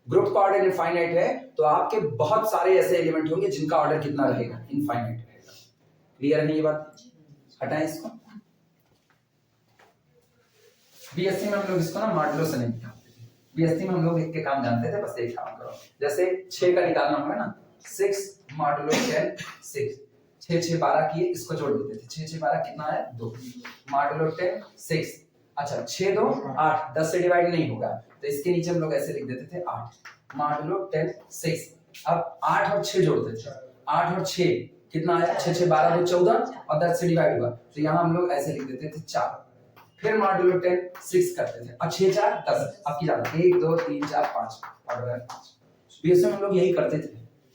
[SPEAKER 1] ग्रुप का ऑर्डर इनफाइनाइट है तो आपके बहुत सारे ऐसे एलिमेंट होंगे जिनका ऑर्डर कितना रहेगा, इनफाइनाइट रहेगा। क्लियर है ये बात? हटाएं इसको। बीएससी में हम लोग इसको ना मॉडुलो से नहीं निकालते थे। बीएससी में हम लोग एक के काम जानते थे, बस एक काम करो। जैसे 6 का निकालना होगा ना, 6 मॉडुलो 10 6, 6 6 12 किए, इसको जोड़ देते थे। 6 6 12 कितना है 2, मॉडुलो 10 6। अच्छा 6 2 8, 10 से डिवाइड नहीं होगा तो इसके नीचे हम लोग ऐसे लिख देते थे 8 मॉडुलो 10 6। अब 8 और 6 जोड़ते थे, 8 और 6 कितना आया, 6 6 12 2 14 और 10 से डिवाइड हुआ तो यहाँ हम लोग ऐसे लिख देते थे 4। फिर मॉडुलो 10 6 करते थे, अब 6 4 10, अब की जाना 1 2 3 4 5 ऑर्डर है 5। बीएससी में हम लोग यही करते थे,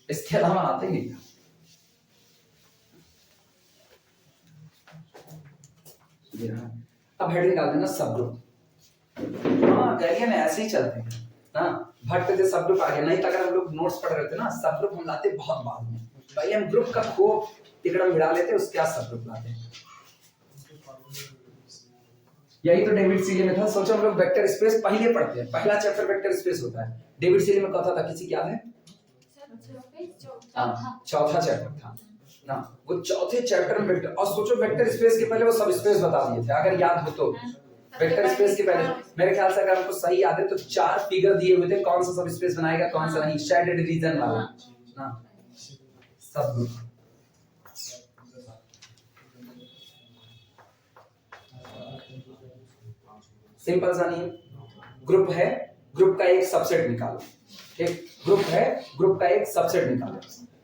[SPEAKER 1] इसके अलावा आते ही नहीं था। अब हेड निकाल देना सब ग्रुप। हाँ गैलियन ऐसे ही चलते हैं ना, भट्ट से सब ग्रुप आ गया। नहीं तो अगर हम लोग नोट्स पढ़ रहे थे ना, सब ग्रुप हम लाते बहुत बाद में, भाई हम ग्रुप का खूब तिकड़म मिला लेते, उसके बाद सब ग्रुप लाते। यही तो डेविड सीले में था। सोचो हम लोग वेक्टर स्पेस पहले पढ़ते हैं, पहला चैप्टर वेक्टर स्पेस होता है। डेविड सीले में कहता था, किसी की याद है? हाँ चौथा चैप्टर था ना, वो चौथे चैप्टर में वेक्टर, और सोचो वेक्टर स्पेस के पहले वो सब स्पेस बता दिए थे, अगर याद हो तो। वेक्टर स्पेस के पहले मेरे ख्याल से अगर आपको सही याद है तो 4 फिगर दिए हुए थे, कौन सा सब स्पेस बनाएगा कौन सा नहीं, शेडेड रीजन वाला ना सब ग्रुप। सिंपल सा नहीं, ग्रुप है, ग्रुप का एक सबसेट निकालो। ठीक, ग्रुप है, ग्रुप का एक सबसेट निकालो।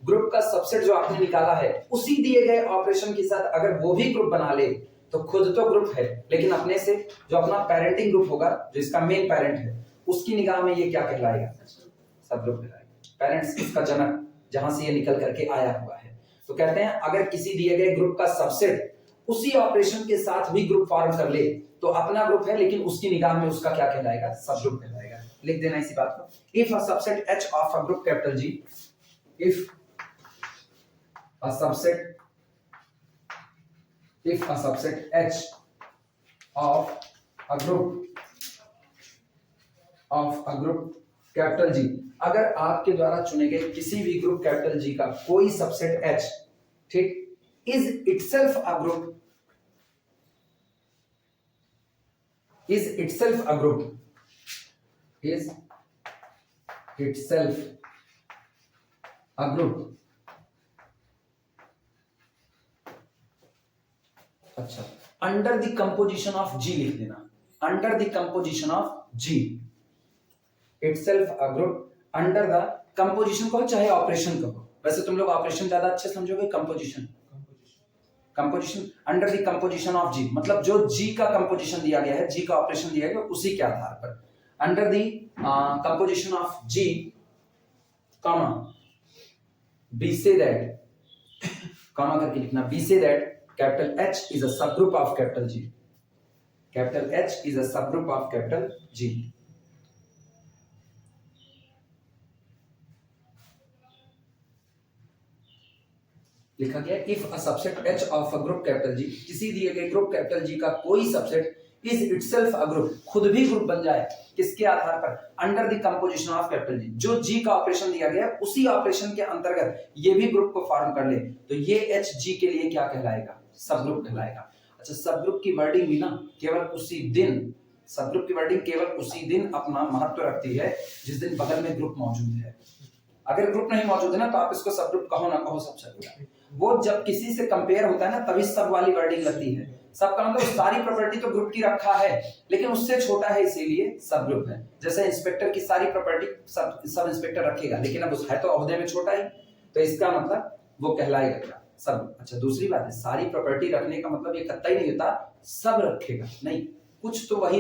[SPEAKER 1] ग्रुप का सबसेट जो आपने निकाला है उसी दिए गए ऑपरेशन के साथ अगर वो भी ग्रुप बना ले तो खुद तो ग्रुप है, लेकिन अपने से जो अपना पेरेंटिंग ग्रुप होगा, जो इसका मेन पेरेंट है, उसकी निगाह में ये क्या कहलाएगा? सब ग्रुप कहलाएगा। पेरेंट्स इसका जनक, जहां से ये निकल करके आया हुआ है। तो कहते हैं अगर किसी दिए गए ग्रुप का सबसेट उसी ऑपरेशन के साथ भी ग्रुप फॉर्म कर ले तो अपना ग्रुप है, लेकिन उसकी निगाह में उसका क्या कहलाएगा? सब ग्रुप कहलाएगा। लिख देना इसी बात को। If a subset H of a group capital G, if a subset H of a group capital G, अगर आपके द्वारा चुने गए किसी भी ग्रुप कैपिटल G का कोई सबसेट H, ठीक, is itself a group अच्छा, under the composition of G लिख देना। Under the composition of G itself a group, under the composition कहो चाहे ऑपरेशन कहो, वैसे तुम लोग ऑपरेशन ज्यादा अच्छे समझोगे, composition under the composition of G, मतलब जो G का कंपोजिशन दिया गया है, G का ऑपरेशन दिया गया उसी के आधार पर under the composition of G, comma B से दैट, कॉमा करके लिखना, बी से that capital H is a subgroup of capital G. Capital H is a subgroup of capital G. लिखा गया if a subset H of a group capital G, किसी दिए गए group capital G का कोई subset is itself a group, खुद भी group बन जाए, किसके आधार पर? Under the composition of capital G, जो G का ऑपरेशन दिया गया उसी ऑपरेशन के अंतर्गत ये भी ग्रुप को फॉर्म कर ले तो ये H G के लिए क्या कहलाएगा? सब ग्रुप कहलाएगा। अच्छा, सब ग्रुप की वर्डिंग भी ना केवल उसी दिन, सब ग्रुप की वर्डिंग केवल उसी दिन अपना महत्व रखती है जिस दिन बगल में ग्रुप मौजूद है। अगर ग्रुप नहीं मौजूद है ना तो आप इसको सब ग्रुप कहो ना कहो सब चलेगा। वो जब किसी से कंपेयर होता है ना तभी सब वाली वर्डिंग लगती है। सब का मतलब सारी प्रॉपर्टी तो ग्रुप की रखा है लेकिन उससे छोटा है इसीलिए सब ग्रुप है। जैसे इंस्पेक्टर की सारी प्रॉपर्टी सब इंस्पेक्टर रखेगा लेकिन अब उस है तो ओहदे में छोटा ही, तो इसका मतलब वो कहलाएगा क्या? सब। अच्छा, दूसरी बात है, सारी प्रॉपर्टी रखने का मतलब ये कतई नहीं होता सब रखेगा, नहीं, कुछ तो वही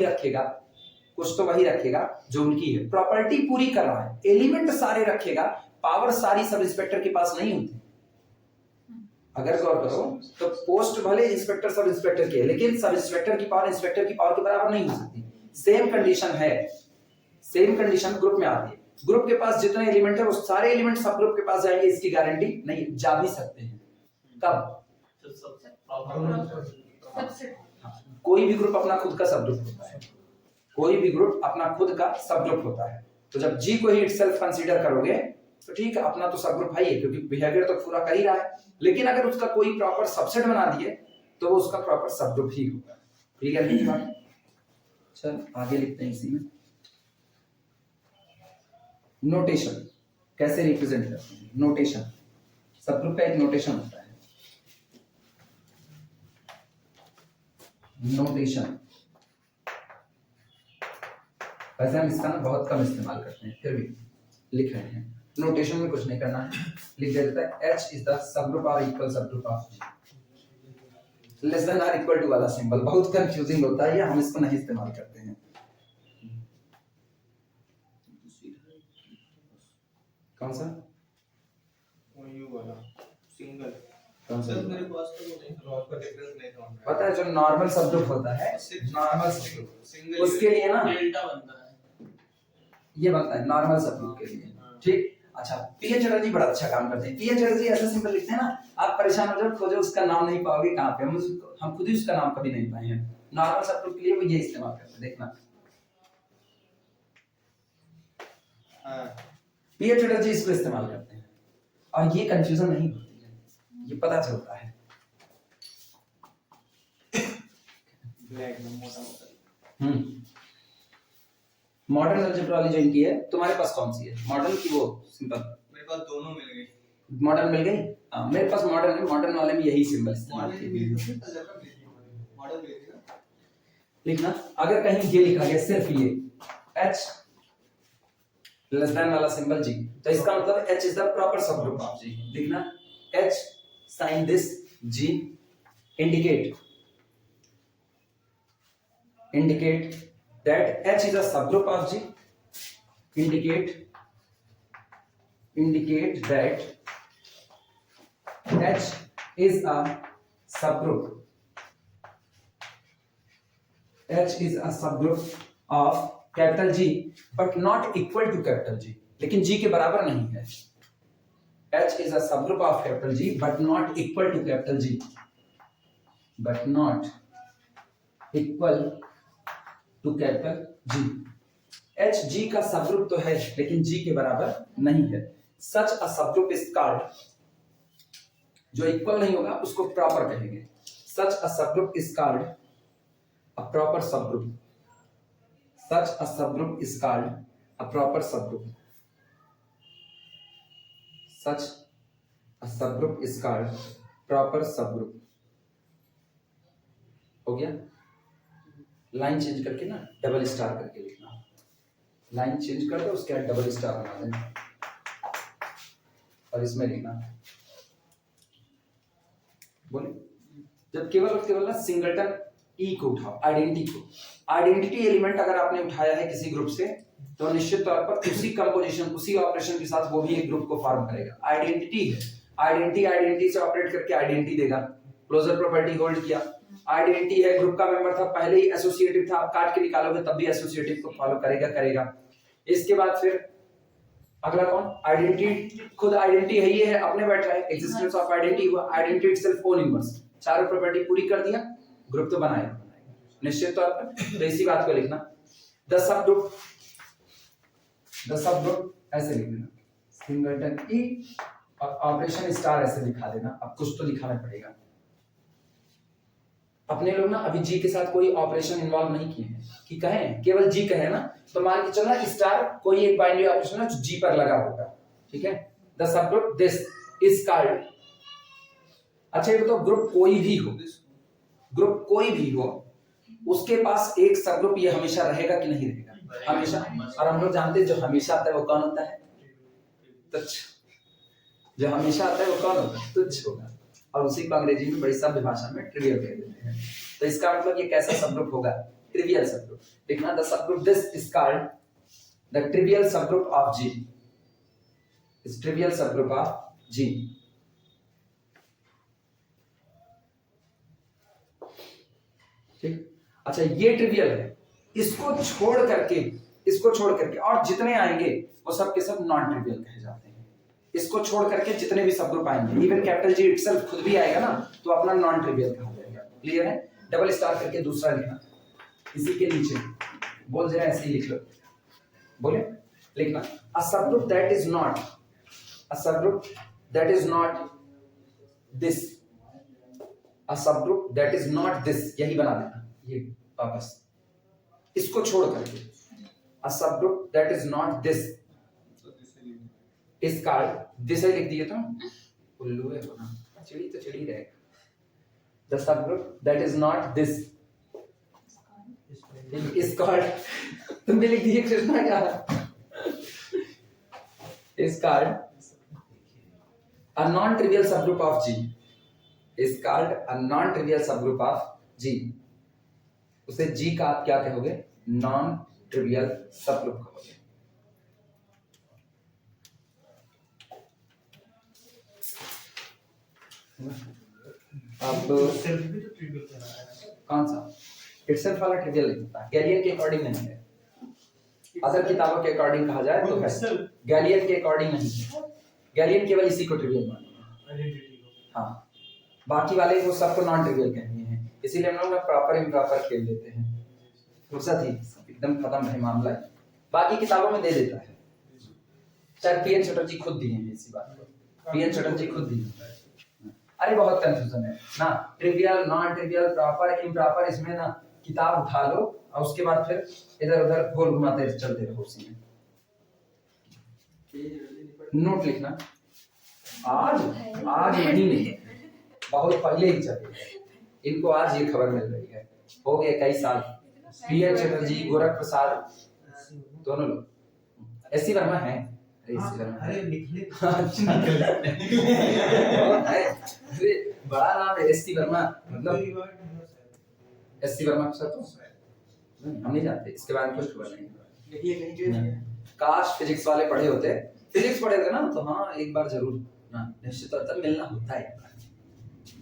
[SPEAKER 1] रखेगा जो उनकी है। प्रॉपर्टी पूरी कर रहा है, एलिमेंट सारे रखेगा, पावर सारी सब इंस्पेक्टर के पास नहीं होती। अगर गौर करो तो पोस्ट भले इंस्पेक्टर सब इंस्पेक्टर की है लेकिन सब इंस्पेक्टर की पावर इंस्पेक्टर की पावर के बराबर नहीं हो सकती। सेम कंडीशन ग्रुप में आती है। ग्रुप के पास जितने एलिमेंट है वो सारे एलिमेंट सब ग्रुप के पास जाएंगे, इसकी गारंटी नहीं, जा भी सकते हैं। कब?
[SPEAKER 4] सबसेट
[SPEAKER 1] कोई भी ग्रुप अपना खुद का सब ग्रुप होता है, कोई भी ग्रुप अपना खुद का सब ग्रुप होता है। तो जब जी को ही इटसेल्फ कंसीडर करोगे तो ठीक है, अपना तो सब ग्रुप है ही, क्योंकि बिहेवियर तो पूरा कर ही रहा है। लेकिन अगर उसका कोई प्रॉपर सबसेट बना दिए तो वो उसका प्रॉपर सब ग्रुप ही होगा। ठीक है नहीं बात? चल आगे लिखते हैं इसी में। नोटेशन कैसे रिप्रेजेंट करते हैं? नोटेशन, सब ग्रुप का एक नोटेशन होता है। नोटेशन वैसे हम इसका ना बहुत कम इस्तेमाल करते हैं, फिर भी लिख रहे हैं। नोटेशन में कुछ नहीं करना है, लिख देता है H is the sub group और इक्वल सब group of G। Less than और इक्वल टू वाला सिंबल बहुत कंफ्यूजिंग होता है, ये हम इसको नहीं इस्तेमाल करते हैं। कौन सा?
[SPEAKER 5] यू वाला सिंगल।
[SPEAKER 1] कौन सा?
[SPEAKER 5] सर मेरे पास तो वो नहीं, क्रॉस का डिफरेंस नहीं समझ में
[SPEAKER 1] पता है जो नॉर्मल सब ग्रुप होता है, नॉर्मल सब ग्रुप
[SPEAKER 5] सिंगल
[SPEAKER 1] उसके लिए ना
[SPEAKER 2] डेल्टा बनता है।
[SPEAKER 1] ये बनता है नॉर्मल सब ग्रुप के लिए। ठीक, अच्छा पीएच चटर्जी बड़ा अच्छा काम करते हैं। पीएच चटर्जी ऐसा सिंपल लिखते हैं ना, आप परेशान हो जाओ, खोजो उसका नाम नहीं पाओगे कहां पे, हम खुद ही उसका नाम कभी नहीं पाए हैं। नॉर्मल सब ग्रुप के लिए वो ये इस्तेमाल करते हैं, देखना
[SPEAKER 5] हां
[SPEAKER 1] पीएच चटर्जी इसको इस्तेमाल करते हैं और ये कंफ्यूजन नहीं होती है, ये पता चलता है।
[SPEAKER 5] ब्लैक में मोटा मोटा।
[SPEAKER 1] मॉडर्न अलजेब्रा जो इनकी है, तुम्हारे पास कौन सी है? मॉडर्न की वो सिंपल?
[SPEAKER 5] मेरे पास दोनों मिल गई।
[SPEAKER 1] मॉडर्न मिल गई? हाँ मेरे पास मॉडर्न है, मॉडर्न वाले में यही सिंबल इस्तेमाल
[SPEAKER 5] मॉडल
[SPEAKER 1] किए
[SPEAKER 5] भी
[SPEAKER 1] हैं।
[SPEAKER 5] है, अलजेब्रा भी है। मॉडल भी है ना।
[SPEAKER 1] लिखना अगर कहीं ये लिखा गया सिर्फ ये H लेस देन वाला सिंबल G, तो इसका मतलब H is the proper subgroup of G। लिखना H sign this G indicate that H is a subgroup of G, indicate that H is a subgroup, H is a subgroup of capital G but not equal to capital G, लेकिन G के बराबर नहीं है। H is a subgroup of capital G but not equal to capital G, but not equal to capital G। H G का subgroup तो है लेकिन G के बराबर नहीं है। Such a subgroup is called, जो इक्वल नहीं होगा उसको प्रॉपर कहेंगे। Such a subgroup is called a proper subgroup, such a subgroup is called a proper subgroup, such a subgroup is called proper subgroup। हो गया? लाइन चेंज करके ना double star करके लिखना, लाइन चेंज कर दो उसके बाद डबल स्टार बना देना और इसमें लिखना। बोले जब केवल और केवल ना सिंगलटन ई को उठाओ, आइडेंटिटी को, आइडेंटिटी एलिमेंट अगर आपने उठाया है किसी ग्रुप से तो निश्चित तौर पर उसी कंपोजिशन उसी ऑपरेशन के साथ वो भी एक ग्रुप को फॉर्म करेगा। आइडेंटिटी है, आइडेंटिटी से ऑपरेट करके आइडेंटिटी देगा। क्लोजर प्रॉपर्टी होल्ड किया, आइडेंटिटी है, ग्रुप का मेंबर था, पहले ही एसोसिएटिव था, आप काट के निकालोगे तब भी एसोसिएटिव को फॉलो करेगा। इसके बाद फिर अगला कौन? आइडेंटिटी, खुद आइडेंटिटी है, ये है अपने बैठा है, एग्जिस्टेंस ऑफ आइडेंटिटी हुआ, आइडेंटिटी इटसेल्फ ओन इनवर्स, चारों प्रॉपर्टी पूरी कर दिया, ग्रुप तो बनाएगा निश्चित तौर पर। तो इसी बात को लिखना द सब ग्रुप ऐसे लिख देना, सिंगलटन ई और ऑपरेशन स्टार ऐसे लिखा देना। अब कुछ तो लिखाना पड़ेगा। अपने लोग ना अभी जी के साथ कोई ऑपरेशन इन्वॉल्व नहीं किए हैं कि कहें, केवल जी कहे ना तो मान के चलना स्टार कोई एक बाइनरी ऑपरेशन है जो जी पर लगा होगा, ठीक है। The sub group this is called, अच्छा ये बताओ ग्रुप कोई भी हो, ग्रुप कोई भी हो उसके पास एक सब ग्रुप ये हमेशा रहेगा कि नहीं रहेगा? हमेशा। और हम लोग जानते हैं जो हमेशा आता है वो कौन होता है? तुच्छ। जो हमेशा आता है वो कौन होता है? तुच्छ होगा। और उसी को अंग्रेजी में बड़ी सभ्य भाषा में ट्रिवियल कह देते हैं। तो इसका मतलब ये कैसा सबग्रुप होगा? Trivial subgroup. देखना the subgroup this is called the trivial subgroup of G, is trivial subgroup of G. ठीक, अच्छा ये ट्रिवियल है, इसको छोड़ करके इसको छोड़ करके और जितने आएंगे वो सब के सब नॉन ट्रिवियल कहे जाते हैं। इसको छोड़ करके जितने भी सब ग्रुप आएंगे, इवन कैपिटल जी इटसेल्फ खुद भी आएगा ना तो अपना नॉन ट्रिवियल कहा जाएगा। क्लियर है? डबल स्टार करके दूसरा लिखना, इसी के नीचे बोल जरा ऐसे ही लिख लो, बोले लिखना a subgroup that is not, a subgroup that is not this, a subgroup that is not this, यही बना देना ये वापस, इसको छोड़ करके a subgroup that is not this is called, this है लिख दिए तुम, उल्लू है बना, चिड़ी तो चिड़ी रहेगा। The subgroup that is not this is called, तुम भी लिख दिए कृष्णा क्या is called a non-trivial subgroup of G, is called a non-trivial subgroup of G, उसे G का आप क्या कहोगे? non-trivial subgroup कहोगे। अब
[SPEAKER 3] सेल्फ भी तो ट्रिवियल कह रहा है।
[SPEAKER 1] कौन सा? इटसेल्फ वाला ट्रिवियल नहीं होता, गैलियन के अकॉर्डिंग नहीं है, अदर किताबों के अकॉर्डिंग कहा जाए तो है, गैलियन के अकॉर्डिंग नहीं है, गैलियन केवल इसी को ट्रिवियल मानते हैं।
[SPEAKER 3] आइडेंटिटी को।
[SPEAKER 1] हाँ, बाकी वाले वो सबको नॉन ट्रिवियल कहते हैं, इसीलिए हम लोग प्रॉपर इम्प्रॉपर खेल देते हैं। फुर्सत ही एकदम खत्म है मामला, बाकी किताबों में दे देता है, शायद पीएन चटर्जी खुद दिए हैं इसी बात को, पीएन चटर्जी खुद दिए। अरे बहुत कंफ्यूजन है ना, trivial non trivial proper improper, इसमें ना किताब उठा लो और उसके बाद फिर इधर उधर गोल घुमाते चलते रहो उसी में। नोट लिखना, आज नहीं नहीं बहुत पहले ही चले गए, इनको आज ये खबर मिल रही है, हो गए कई साल। पीएन चटर्जी, गोरख प्रसाद, दोनों लोग। एससी वर्मा है,
[SPEAKER 3] अरे निकले
[SPEAKER 1] बड़ा नाम है एससी वर्मा, मतलब एससी वर्मा सर तो हम नहीं जानते, इसके बारे में कुछ खबर नहीं। काश फिजिक्स वाले पढ़े होते, फिजिक्स पढ़े थे ना तो हाँ एक बार जरूर निश्चित तौर पर मिलना होता है,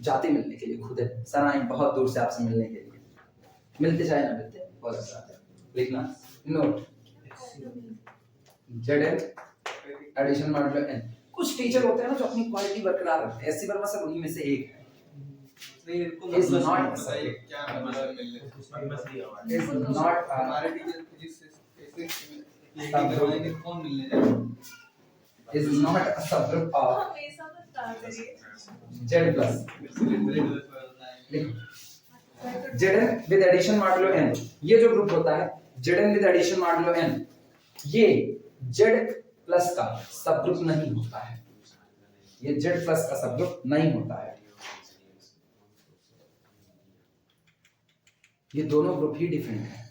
[SPEAKER 1] जाते मिलने के लिए खुद है सर आए बहुत दूर से आपसे मिलने के लिए, मिलते चाहे ना मिलते बहुत अच्छा है। लिखना note Z addition modulo n. कुछ टीचर होते हैं ना जो अपनी क्वालिटी बरकरार रखते हैं, एससी वर्मा सर उन्हीं में से एक है।
[SPEAKER 5] नहीं इनको
[SPEAKER 1] Is
[SPEAKER 5] मतलब
[SPEAKER 1] not-
[SPEAKER 5] बताइए क्या मतलब मिलने
[SPEAKER 1] Is not a
[SPEAKER 5] हमारे टीचर फिजिक्स से करवाएंगे, कौन मिलने जाएगा?
[SPEAKER 1] is not a subgroup of
[SPEAKER 4] हमेशा बता करिए।
[SPEAKER 1] Z plus। Zn with addition modulo n, ये जो ग्रुप होता है Zn with addition modulo n, ये Z प्लस का सब ग्रुप नहीं होता है, ये Z प्लस का सब ग्रुप नहीं होता है, ये दोनों ग्रुप ही डिफरेंट है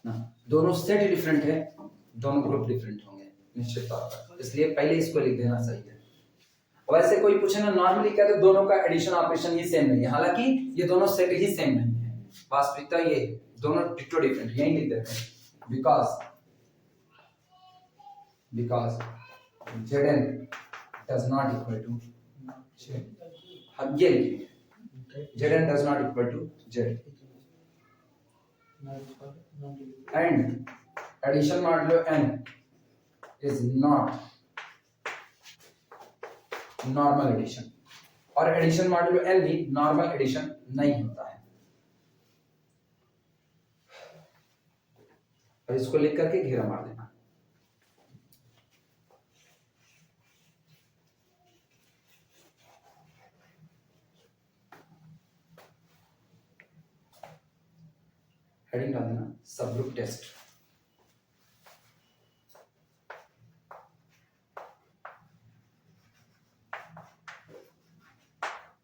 [SPEAKER 1] ना, दोनों सेट डिफरेंट है, दोनों ग्रुप डिफरेंट होंगे निश्चित तौर पर, इसलिए पहले इसको लिख देना सही है। वैसे कोई पूछे ना नॉर्मली कहते तो दोनों का एडिशन ऑपरेशन ही सेम नहीं है, हालांकि ये दोनों सेट ही सेम नहीं है, वास्तविकता ये दोनों डिट्टो डिफरेंट, यही लिख देते हैं because Zn does not equal to Z, हम ये लिखेंगे Zn does not equal to Z and addition modulo n is not normal addition, और एडिशन मॉड्यूलो एल भी नॉर्मल एडिशन नहीं होता है। और इसको लिख करके घेरा मार देना। हेडिंग डाल देना subgroup test.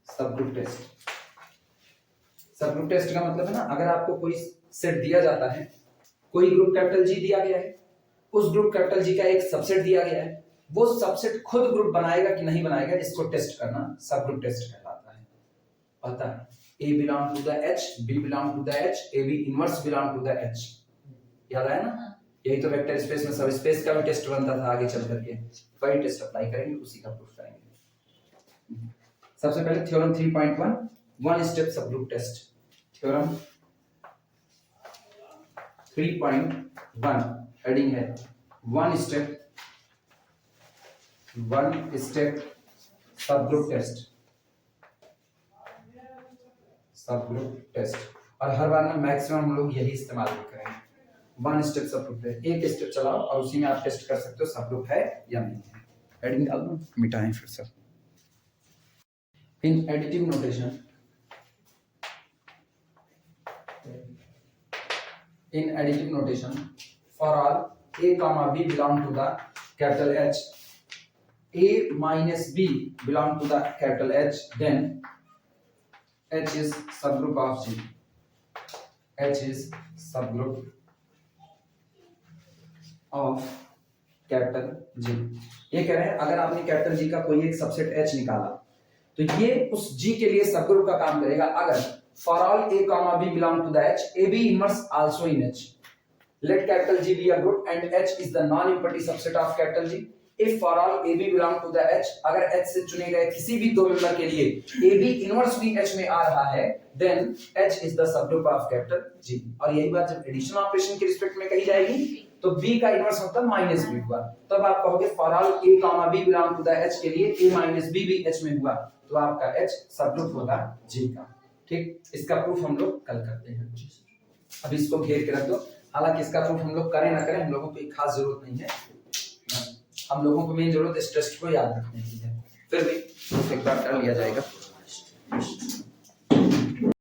[SPEAKER 1] Subgroup test, subgroup test का मतलब है ना, अगर आपको कोई सेट दिया जाता है, कोई ग्रुप कैपिटल जी दिया गया है, उस ग्रुप कैपिटल जी का एक सबसेट दिया गया है, वो सबसेट खुद ग्रुप बनाएगा कि नहीं बनाएगा, इसको टेस्ट करना सबग्रुप टेस्ट कहलाता है। पता है A belong to the H, B belong to the H, AB inverse belong to the H, याद आया ना? यही तो वेक्टर स्पेस में सब स्पेस का भी टेस्ट बनता था, आगे चल करके वही टेस्ट अप्लाई करेंगे, उसी का प्रूफ करेंगे। सबसे पहले theorem 3.1 one step subgroup test. Theorem 3.1 heading है one step subgroup test. और हर बार में मैक्सिमम हम लोग यही इस्तेमाल करेंगे, one step subgroup test. एक स्टेप चलाओ और उसी में आप टेस्ट कर सकते हो सब ग्रुप है या नहीं है। हेडिंग डाल दो, मिटाएं फिर सब। In additive notation, for all a comma b belong to the capital H, a minus b belong to the capital H, then H is subgroup of G. H is subgroup of capital G। ये कह रहे हैं अगर आपने capital G का कोई एक subset H निकाला तो ये उस G के लिए सबग्रुप का काम करेगा अगर for all a comma b belong to the H, a b inverse also in H, let capital G be a group and H is the non-empty subset of capital G। if for all a b belong to the H, अगर H से चुने गए किसी भी दो member के लिए a b inverse भी H में आ रहा है, then H is the subgroup of capital G। और यही बात जब एडिशन ऑपरेशन के रिस्पेक्ट में कही जाएगी तो b का इनवर्स मतलब माइनस b हुआ, तब आप कहोगे for all a comma b belong to the H के लिए a minus b भी H में हुआ तो आपका H सबग्रुप होगा G का। ठीक, इसका प्रूफ हम लोग कल करते हैं। अभी इसको घेर के रख दो। हालांकि इसका प्रूफ हम लोग करें ना करें हम लोगों को एक खास जरूरत नहीं है, हम लोगों को मेन जरूरत इस टेस्ट को याद रखने की है, फिर भी एक बार कर लिया जाएगा।